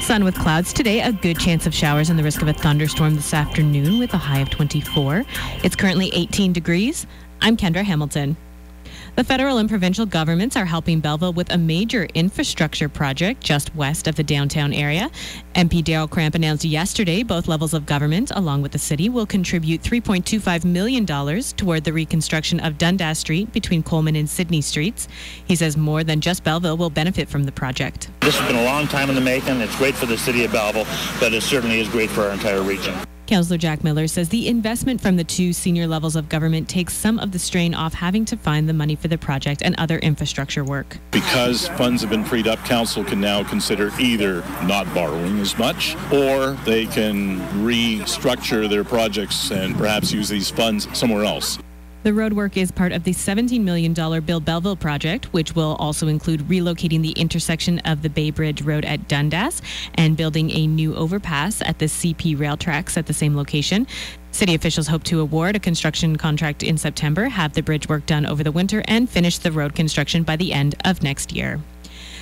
Sun with clouds today, a good chance of showers and the risk of a thunderstorm this afternoon with a high of 24. It's currently 18 degrees. I'm Kendra Hamilton. The federal and provincial governments are helping Belleville with a major infrastructure project just west of the downtown area. MP Darryl Cramp announced yesterday both levels of government, along with the city, will contribute $3.25 million toward the reconstruction of Dundas Street between Coleman and Sydney Streets. He says more than just Belleville will benefit from the project. This has been a long time in the making. It's great for the city of Belleville, but it certainly is great for our entire region. Councillor Jack Miller says the investment from the two senior levels of government takes some of the strain off having to find the money for the project and other infrastructure work. Because funds have been freed up, council can now consider either not borrowing as much, or they can restructure their projects and perhaps use these funds somewhere else. The roadwork is part of the $17 million Build Belleville project, which will also include relocating the intersection of the Bay Bridge Road at Dundas and building a new overpass at the CP rail tracks at the same location. City officials hope to award a construction contract in September, have the bridge work done over the winter, and finish the road construction by the end of next year.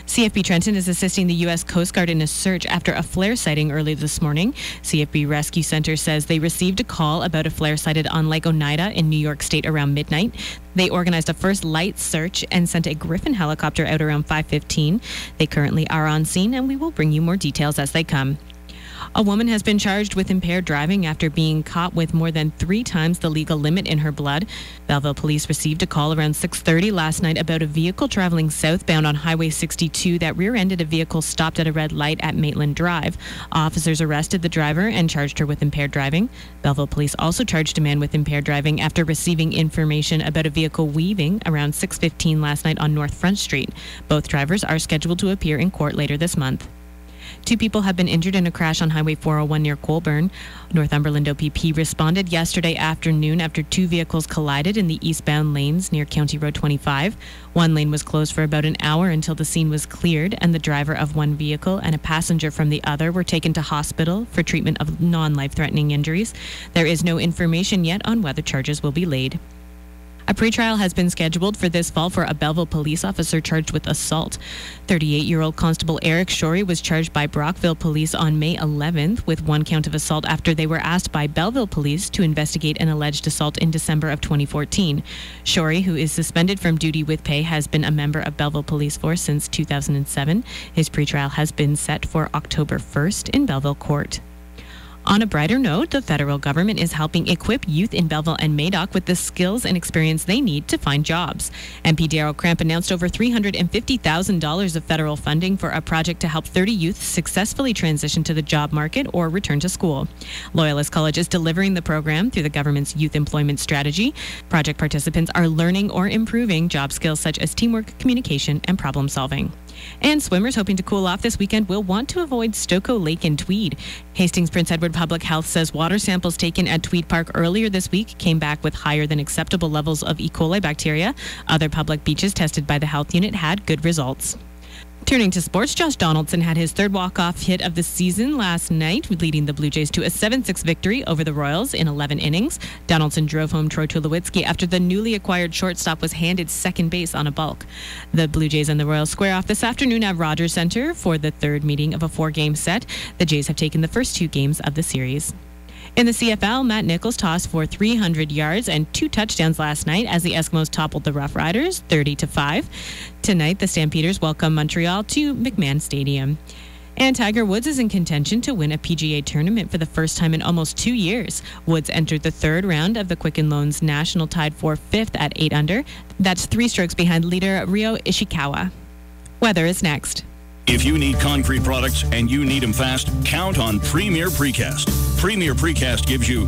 CFB Trenton is assisting the U.S. Coast Guard in a search after a flare sighting early this morning. CFB Rescue Center says they received a call about a flare sighted on Lake Oneida in New York State around midnight. They organized a first light search and sent a Griffin helicopter out around 5:15. They currently are on scene, and we will bring you more details as they come. A woman has been charged with impaired driving after being caught with more than 3 times the legal limit in her blood. Belleville police received a call around 6:30 last night about a vehicle traveling southbound on Highway 62 that rear-ended a vehicle stopped at a red light at Maitland Drive. Officers arrested the driver and charged her with impaired driving. Belleville police also charged a man with impaired driving after receiving information about a vehicle weaving around 6:15 last night on North Front Street. Both drivers are scheduled to appear in court later this month. 2 people have been injured in a crash on Highway 401 near Colborne. Northumberland OPP responded yesterday afternoon after 2 vehicles collided in the eastbound lanes near County Road 25. One lane was closed for about an hour until the scene was cleared, and the driver of one vehicle and a passenger from the other were taken to hospital for treatment of non-life-threatening injuries. There is no information yet on whether charges will be laid. A pretrial has been scheduled for this fall for a Belleville police officer charged with assault. 38-year-old Constable Eric Shorey was charged by Brockville Police on May 11th with 1 count of assault after they were asked by Belleville Police to investigate an alleged assault in December of 2014. Shorey, who is suspended from duty with pay, has been a member of Belleville Police Force since 2007. His pretrial has been set for October 1st in Belleville Court. On a brighter note, the federal government is helping equip youth in Belleville and Madoc with the skills and experience they need to find jobs. MP Darryl Cramp announced over $350,000 of federal funding for a project to help 30 youth successfully transition to the job market or return to school. Loyalist College is delivering the program through the government's youth employment strategy. Project participants are learning or improving job skills such as teamwork, communication, and problem solving. And swimmers hoping to cool off this weekend will want to avoid Stokoe Lake in Tweed. Hastings Prince Edward Public Health says water samples taken at Tweed Park earlier this week came back with higher than acceptable levels of E. coli bacteria. Other public beaches tested by the health unit had good results. Turning to sports, Josh Donaldson had his 3rd walk-off hit of the season last night, leading the Blue Jays to a 7-6 victory over the Royals in 11 innings. Donaldson drove home Troy Tulowitzki after the newly acquired shortstop was handed second base on a balk. The Blue Jays and the Royals square off this afternoon at Rogers Center for the 3rd meeting of a 4-game set. The Jays have taken the first 2 games of the series. In the CFL, Matt Nichols tossed for 300 yards and 2 touchdowns last night as the Eskimos toppled the Rough Riders 30-5. Tonight, the Stampeders welcome Montreal to McMahon Stadium. And Tiger Woods is in contention to win a PGA tournament for the first time in almost 2 years. Woods entered the 3rd round of the Quicken Loans National tied for 5th at 8 under. That's 3 strokes behind leader Ryo Ishikawa. Weather is next. If you need concrete products and you need them fast, count on Premier Precast. Premier Precast gives you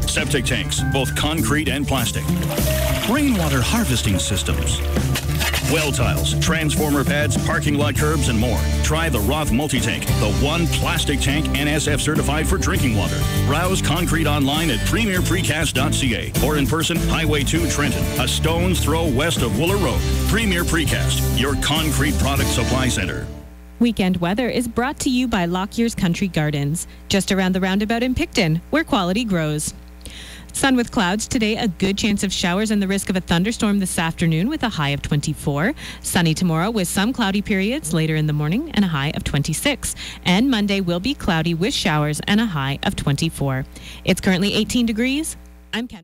septic tanks, both concrete and plastic, rainwater harvesting systems, well tiles, transformer pads, parking lot curbs, and more. Try the Roth Multi-Tank, the one plastic tank NSF certified for drinking water. Browse concrete online at premierprecast.ca or in person, Highway 2 Trenton, a stone's throw west of Wooler Road. Premier Precast, your concrete product supply center. Weekend weather is brought to you by Lockyer's Country Gardens, just around the roundabout in Picton, where quality grows. Sun with clouds today, a good chance of showers and the risk of a thunderstorm this afternoon with a high of 24. Sunny tomorrow with some cloudy periods later in the morning and a high of 26. And Monday will be cloudy with showers and a high of 24. It's currently 18 degrees. I'm Ken.